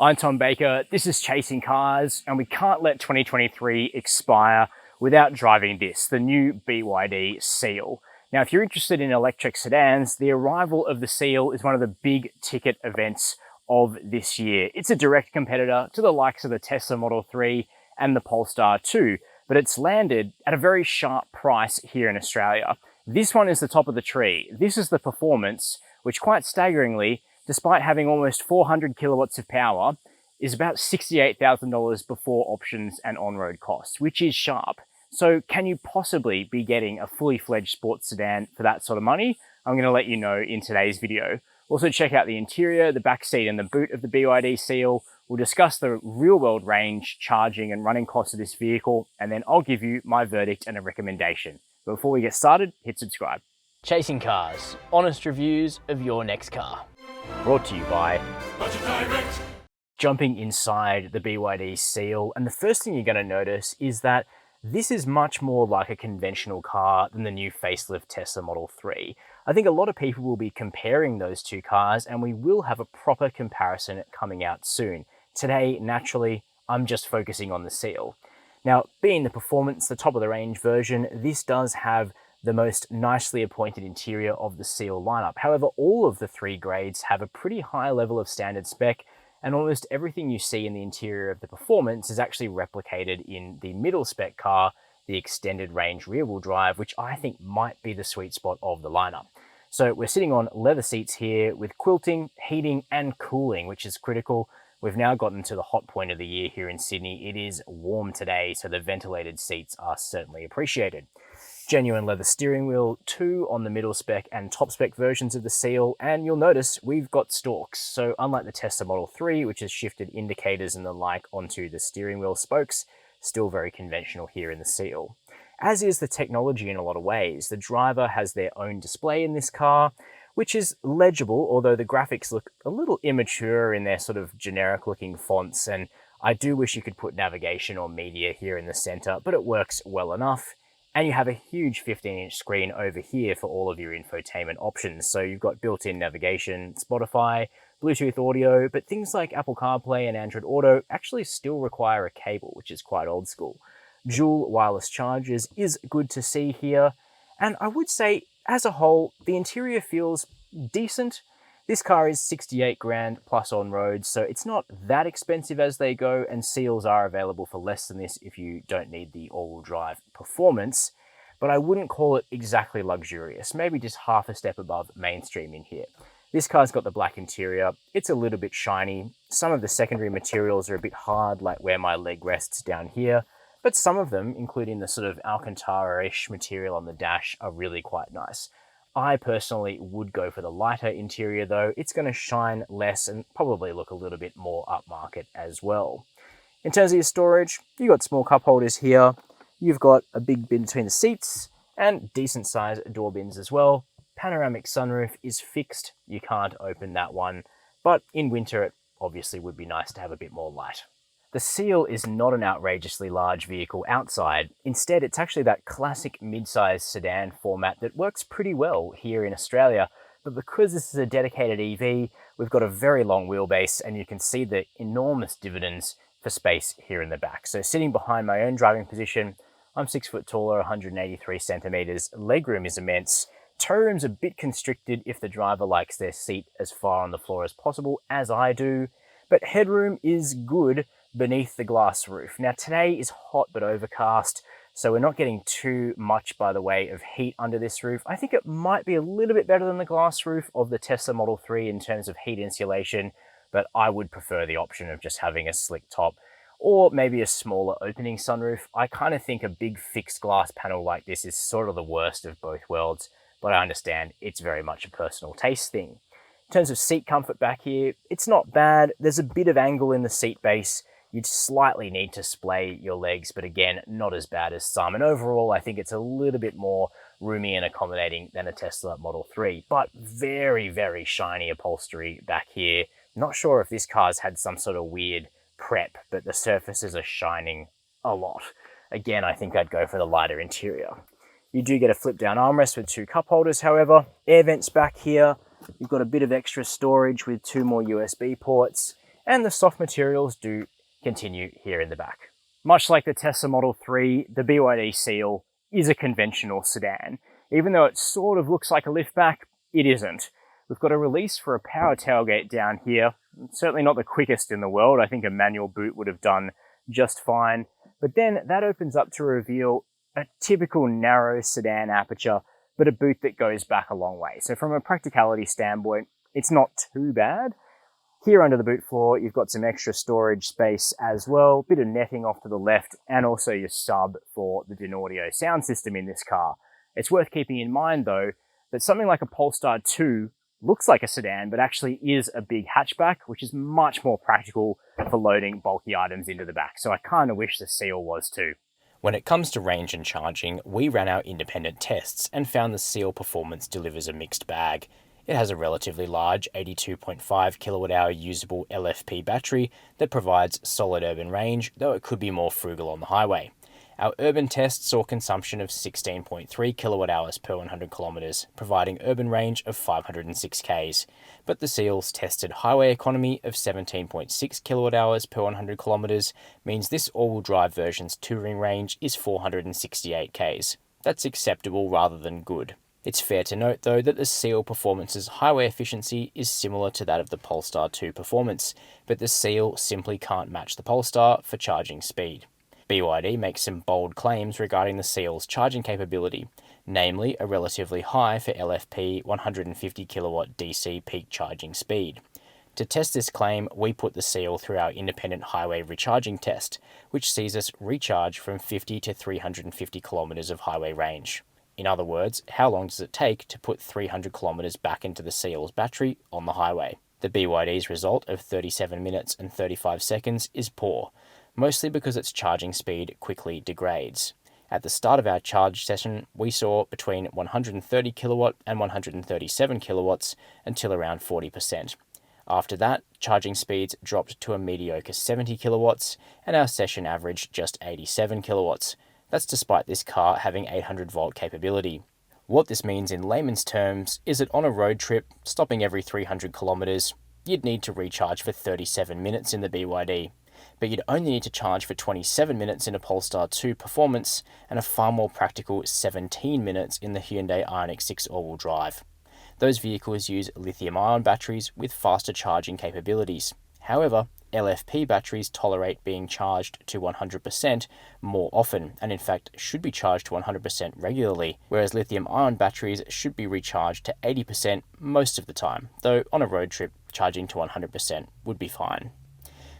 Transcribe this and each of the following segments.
I'm Tom Baker, this is Chasing Cars, and we can't let 2023 expire without driving this, the new BYD Seal. Now, if you're interested in electric sedans, the arrival of the Seal is one of the big ticket events of this year. It's a direct competitor to the likes of the Tesla Model 3 and the Polestar 2, but it's landed at a very sharp price here in Australia. This one is the top of the tree. This is the Performance, which quite staggeringly, despite having almost 400 kilowatts of power, is about $68,000 before options and on-road costs, which is sharp. So can you possibly be getting a fully fledged sports sedan for that sort of money? I'm going to let you know in today's video. Also check out the interior, the back seat and the boot of the BYD Seal. We'll discuss the real-world range, charging and running costs of this vehicle, and then I'll give you my verdict and a recommendation. But before we get started, hit subscribe. Chasing Cars, honest reviews of your next car. Brought to you by Budget Direct. Jumping inside the BYD Seal, and the first thing you're going to notice is that this is much more like a conventional car than the new facelift Tesla Model 3. I think a lot of people will be comparing those two cars, and we will have a proper comparison coming out soon. Today, naturally, I'm just focusing on the Seal. Now, being the Performance, the top of the range version, this does have the most nicely appointed interior of the Seal lineup. However, all of the three grades have a pretty high level of standard spec, and almost everything you see in the interior of the Performance is actually replicated in the middle spec car, the extended range rear wheel drive, which I think might be the sweet spot of the lineup. So we're sitting on leather seats here with quilting, heating and cooling, which is critical. We've now gotten to the hot point of the year here in Sydney. It is warm today, so the ventilated seats are certainly appreciated. Genuine leather steering wheel, two on the middle spec and top spec versions of the Seal, and you'll notice we've got Stalks. So unlike the Tesla Model 3, which has shifted indicators and the like onto the steering wheel spokes, still very conventional here in the Seal. As is the technology in a lot of ways. The driver has their own display in this car, which is legible, although the graphics look a little immature in their sort of generic looking fonts, and I do wish you could put navigation or media here in the center, but it works well enough. And you have a huge 15-inch screen over here for all of your infotainment options. So you've got built-in navigation, Spotify, Bluetooth audio, but things like Apple CarPlay and Android Auto actually still require a cable, which is quite old school. Dual wireless chargers is good to see here. And I would say, as a whole, the interior feels decent. This car is 68 grand plus on road, so it's not that expensive as they go, and Seals are available for less than this if you don't need the all-wheel drive Performance, but I wouldn't call it exactly luxurious, maybe just half a step above mainstream in here. This car's got the black interior, it's a little bit shiny, some of the secondary materials are a bit hard, like where my leg rests down here, but some of them, including the sort of Alcantara-ish material on the dash, are really quite nice. I personally would go for the lighter interior though. It's going to shine less and probably look a little bit more upmarket as well. In terms of your storage, you've got small cup holders here. You've got a big bin between the seats and decent sized door bins as well. Panoramic sunroof is fixed. You can't open that one, but in winter it obviously would be nice to have a bit more light. The Seal is not an outrageously large vehicle outside. Instead, it's actually that classic mid-sized sedan format that works pretty well here in Australia. But because this is a dedicated EV, we've got a very long wheelbase, and you can see the enormous dividends for space here in the back. So sitting behind my own driving position, I'm 6 foot taller, 183 centimeters. Legroom is immense. Toe room's a bit constricted if the driver likes their seat as far on the floor as possible, as I do. But headroom is good beneath the glass roof. Now today is hot but overcast, so we're not getting too much by the way of heat under this roof. I think it might be a little bit better than the glass roof of the Tesla Model 3 in terms of heat insulation, but I would prefer the option of just having a slick top or maybe a smaller opening sunroof. I kind of think a big fixed glass panel like this is sort of the worst of both worlds, but I understand it's very much a personal taste thing. In terms of seat comfort back here, it's not bad. There's a bit of angle in the seat base. You'd slightly need to splay your legs, but again, not as bad as some. And overall, I think it's a little bit more roomy and accommodating than a Tesla Model 3, but very, very shiny upholstery back here. Not sure if this car's had some sort of weird prep, but the surfaces are shining a lot. Again, I think I'd go for the lighter interior. You do get a flip down armrest with two cup holders, however. Air vents back here. You've got a bit of extra storage with two more USB ports. and the soft materials do continue here in the back. Much like the Tesla Model 3, the BYD Seal is a conventional sedan. Even though it sort of looks like a liftback, it isn't. We've got a release for a power tailgate down here. Certainly not the quickest in the world. I think a manual boot would have done just fine. But then that opens up to reveal a typical narrow sedan aperture, but a boot that goes back a long way. So from a practicality standpoint, it's not too bad. Here under the boot floor, you've got some extra storage space as well, bit of netting off to the left, and also your sub for the Audio sound system in this car. It's worth keeping in mind though, that something like a Polestar 2 looks like a sedan, but actually is a big hatchback, which is much more practical for loading bulky items into the back. So I kind of wish the Seal was too. When it comes to range and charging, we ran our independent tests and found the Seal Performance delivers a mixed bag. It has a relatively large 82.5 kWh usable LFP battery that provides solid urban range, though it could be more frugal on the highway. Our urban test saw consumption of 16.3 kWh per 100 km, providing urban range of 506 km, but the Seal's tested highway economy of 17.6 kWh per 100 km means this all-wheel drive version's touring range is 468 km. That's acceptable rather than good. It's fair to note though that the Seal Performance's highway efficiency is similar to that of the Polestar 2 Performance, but the Seal simply can't match the Polestar for charging speed. BYD makes some bold claims regarding the Seal's charging capability, namely a relatively high for LFP 150 kW DC peak charging speed. To test this claim, we put the Seal through our independent highway recharging test, which sees us recharge from 50 to 350 kilometers of highway range. In other words, how long does it take to put 300 kilometers back into the Seal's battery on the highway? The BYD's result of 37 minutes and 35 seconds is poor, mostly because its charging speed quickly degrades. At the start of our charge session, we saw between 130 kilowatt and 137 kilowatts until around 40%. After that, charging speeds dropped to a mediocre 70 kilowatts, and our session averaged just 87 kilowatts. That's despite this car having 800 volt capability. What this means in layman's terms is that on a road trip, stopping every 300 kilometers, you'd need to recharge for 37 minutes in the BYD, but you'd only need to charge for 27 minutes in a Polestar 2 Performance and a far more practical 17 minutes in the Hyundai Ioniq 6 all-wheel drive. Those vehicles use lithium-ion batteries with faster charging capabilities. However, LFP batteries tolerate being charged to 100% more often, and in fact should be charged to 100% regularly, whereas lithium-ion batteries should be recharged to 80% most of the time, though on a road trip, charging to 100% would be fine.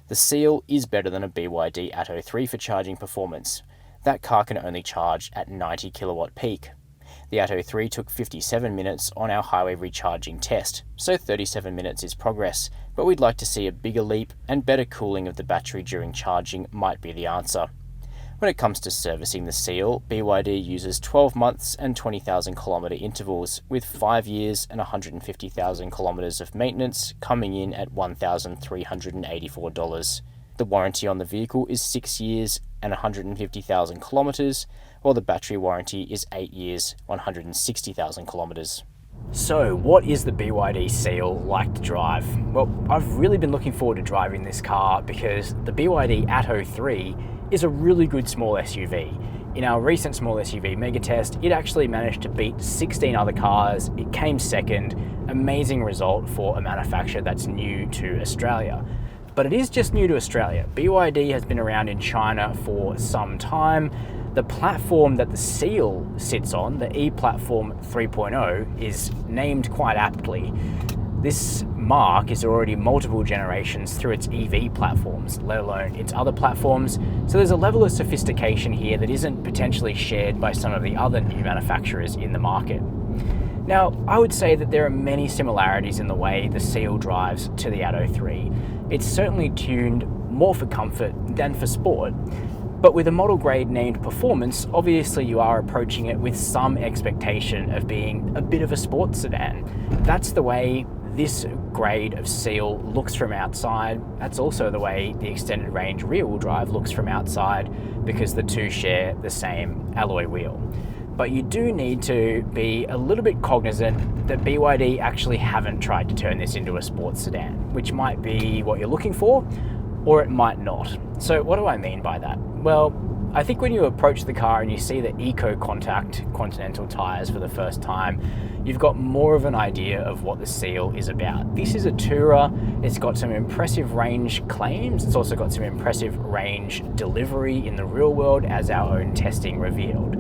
The Seal is better than a BYD Atto 3 for charging performance. That car can only charge at 90 kilowatt peak. The Atto 3 took 57 minutes on our highway recharging test, so 37 minutes is progress, but we'd like to see a bigger leap, and better cooling of the battery during charging might be the answer. When it comes to servicing the Seal, BYD uses 12 months and 20,000 kilometre intervals, with 5 years and 150,000 kilometres of maintenance coming in at $1,384. The warranty on the vehicle is 6 years and 150,000 kilometres, while the battery warranty is 8 years, 160,000 kilometres. So what is the BYD Seal like to drive? Well, I've really been looking forward to driving this car because the BYD Atto 3 is a really good small SUV. In our recent small SUV mega test, it actually managed to beat 16 other cars. It came second, amazing result for a manufacturer that's new to Australia. But it is just new to Australia. BYD has been around in China for some time. The platform that the Seal sits on, the E-Platform 3.0, is named quite aptly. This mark is already multiple generations through its EV platforms, let alone its other platforms, so there's a level of sophistication here that isn't potentially shared by some of the other new manufacturers in the market. Now, I would say that there are many similarities in the way the Seal drives to the Atto 3. It's certainly tuned more for comfort than for sport, but with a model grade named Performance, obviously you are approaching it with some expectation of being a bit of a sports sedan. That's the way this grade of Seal looks from outside. That's also the way the extended range rear wheel drive looks from outside, because the two share the same alloy wheel. but you do need to be a little bit cognizant that BYD actually haven't tried to turn this into a sports sedan, which might be what you're looking for, or it might not. So what do I mean by that? Well, I think when you approach the car and you see the Eco Contact Continental tyres for the first time, you've got more of an idea of what the Seal is about. This is a tourer. It's got some impressive range claims. It's also got some impressive range delivery in the real world, as our own testing revealed.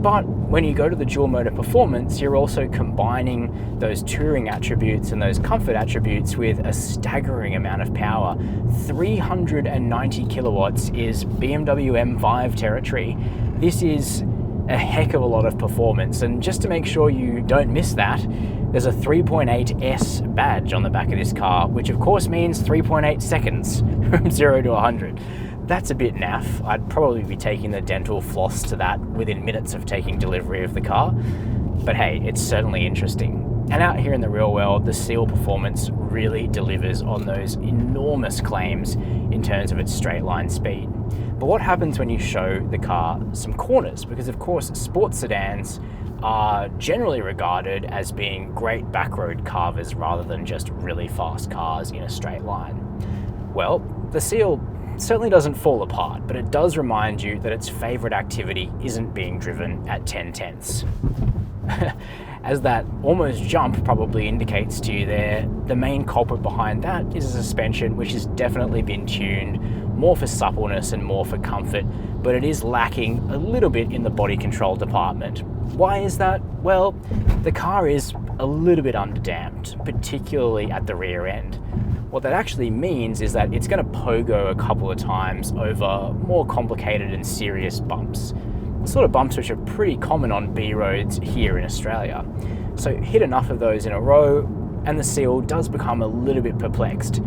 But when you go to the dual motor performance, you're also combining those touring attributes and those comfort attributes with a staggering amount of power. 390 kilowatts is BMW M5 territory. This is a heck of a lot of performance, and just to make sure you don't miss that, there's a 3.8S badge on the back of this car, which of course means 3.8 seconds from 0 to 100. That's a bit naff. I'd probably be taking the dental floss to that within minutes of taking delivery of the car. But hey, it's certainly interesting. And out here in the real world, the Seal Performance really delivers on those enormous claims in terms of its straight line speed. But what happens when you show the car some corners? Because of course, sports sedans are generally regarded as being great backroad carvers rather than just really fast cars in a straight line. Well, the Seal certainly doesn't fall apart, but it does remind you that its favorite activity isn't being driven at 10/10ths. As that almost jump probably indicates to you there, the main culprit behind that is a suspension which has definitely been tuned more for suppleness and more for comfort, but it is lacking a little bit in the body control department. Why is that? Well, the car is a little bit underdamped, particularly at the rear end. What that actually means is that it's going to pogo a couple of times over more complicated and serious bumps. The sort of bumps which are pretty common on B roads here in Australia. So hit enough of those in a row and the Seal does become a little bit perplexed.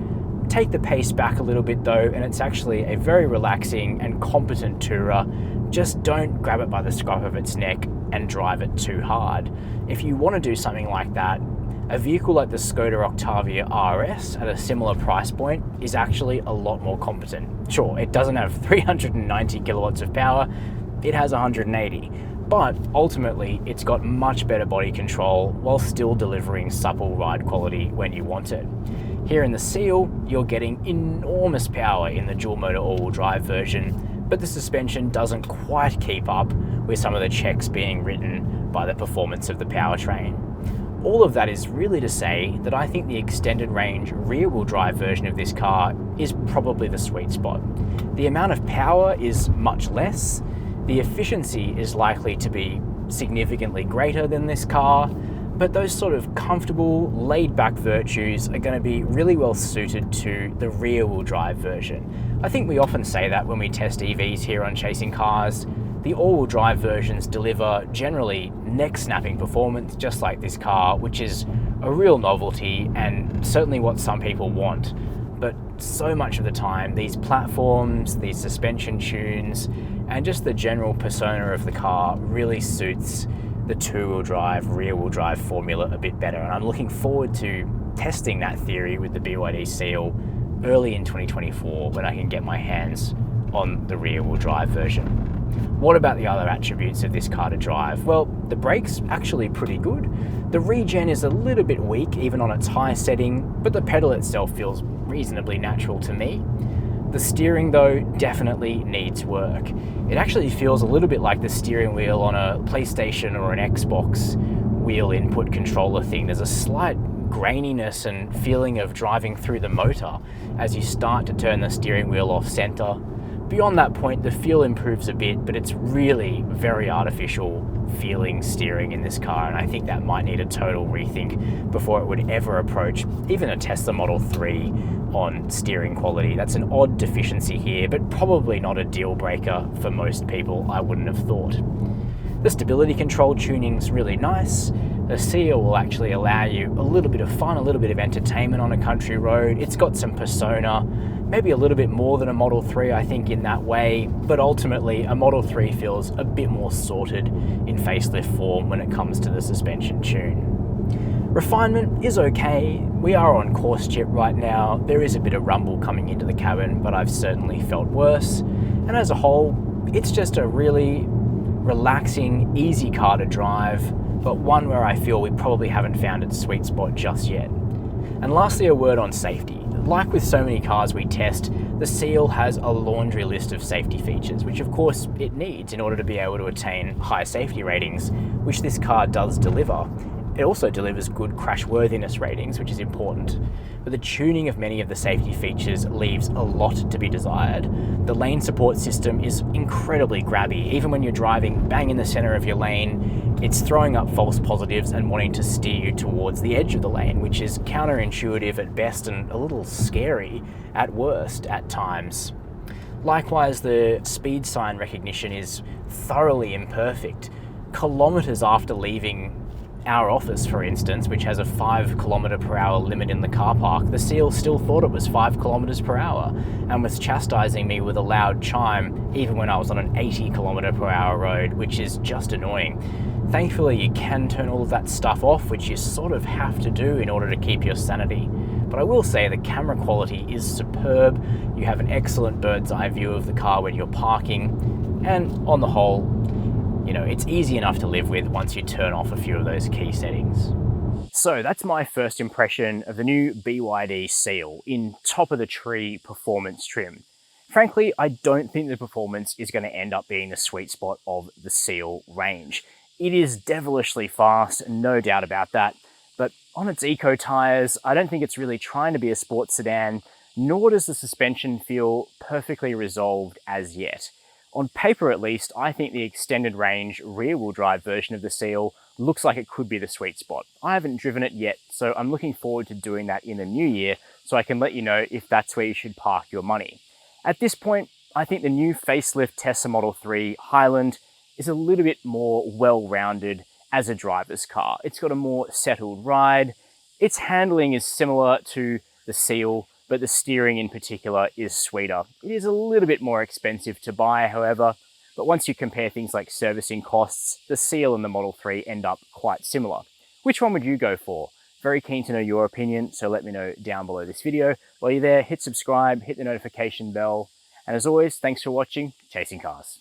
Take the pace back a little bit though, and it's actually a very relaxing and competent tourer. Just don't grab it by the scruff of its neck and drive it too hard. If you want to do something like that, a vehicle like the Skoda Octavia RS at a similar price point is actually a lot more competent. Sure, it doesn't have 390 kilowatts of power, it has 180, but ultimately it's got much better body control while still delivering supple ride quality when you want it. Here in the Seal, you're getting enormous power in the dual motor all-wheel drive version, but the suspension doesn't quite keep up with some of the checks being written by the performance of the powertrain. All of that is really to say that I think the extended range rear-wheel drive version of this car is probably the sweet spot. The amount of power is much less, the efficiency is likely to be significantly greater than this car, but those sort of comfortable, laid-back virtues are going to be really well suited to the rear-wheel drive version. I think we often say that when we test EVs here on Chasing Cars. The all-wheel drive versions deliver generally neck-snapping performance just like this car, which is a real novelty and certainly what some people want. But so much of the time, these platforms, these suspension tunes, and just the general persona of the car really suits the two-wheel drive, rear-wheel drive formula a bit better. And I'm looking forward to testing that theory with the BYD Seal early in 2024 when I can get my hands on the rear-wheel drive version. What about the other attributes of this car to drive? Well, the brake's actually pretty good. The regen is a little bit weak even on its high setting, but the pedal itself feels reasonably natural to me. The steering though definitely needs work. It actually feels a little bit like the steering wheel on a PlayStation or an Xbox wheel input controller thing. There's a slight graininess and feeling of driving through the motor as you start to turn the steering wheel off center. Beyond that point, the feel improves a bit, but it's really very artificial feeling steering in this car, and I think that might need a total rethink before it would ever approach even a Tesla Model 3 on steering quality. That's an odd deficiency here, but probably not a deal breaker for most people, I wouldn't have thought. The stability control tuning's really nice. The Seal will actually allow you a little bit of fun, a little bit of entertainment on a country road. It's got some persona, maybe a little bit more than a Model 3, I think, in that way, but ultimately a Model 3 feels a bit more sorted in facelift form when it comes to the suspension tune. Refinement is okay. We are on course chip right now. There is a bit of rumble coming into the cabin, but I've certainly felt worse. And as a whole, it's just a really relaxing, easy car to drive, but one where I feel we probably haven't found its sweet spot just yet. And lastly, a word on safety. Like with so many cars we test, the Seal has a laundry list of safety features, which of course it needs in order to be able to attain high safety ratings, which this car does deliver. It also delivers good crashworthiness ratings, which is important. But the tuning of many of the safety features leaves a lot to be desired. The lane support system is incredibly grabby. Even when you're driving bang in the center of your lane, it's throwing up false positives and wanting to steer you towards the edge of the lane, which is counterintuitive at best and a little scary at worst at times. Likewise, the speed sign recognition is thoroughly imperfect. Kilometers after leaving our office, for instance, which has a 5 km/h limit in the car park, the Seal still thought it was 5 km/h and was chastising me with a loud chime even when I was on an 80 km/h road, which is just annoying. Thankfully, you can turn all of that stuff off, which you sort of have to do in order to keep your sanity. But I will say the camera quality is superb. You have an excellent bird's eye view of the car when you're parking, and on the whole, you know, it's easy enough to live with once you turn off a few of those key settings. So that's my first impression of the new BYD Seal in top-of-the-tree performance trim. Frankly, I don't think the performance is going to end up being the sweet spot of the Seal range. It is devilishly fast, no doubt about that, but on its eco tyres, I don't think it's really trying to be a sports sedan, nor does the suspension feel perfectly resolved as yet. On paper at least, I think the extended range rear-wheel drive version of the Seal looks like it could be the sweet spot. I haven't driven it yet, so I'm looking forward to doing that in the new year so I can let you know if that's where you should park your money. At this point, I think the new facelift Tesla Model 3 Highland is a little bit more well-rounded as a driver's car. It's got a more settled ride. Its handling is similar to the Seal, but the steering in particular is sweeter. It is a little bit more expensive to buy, however, but once you compare things like servicing costs, the Seal and the Model 3 end up quite similar. Which one would you go for? Very keen to know your opinion, so let me know down below this video. While you're there, hit subscribe, hit the notification bell, and as always, thanks for watching Chasing Cars.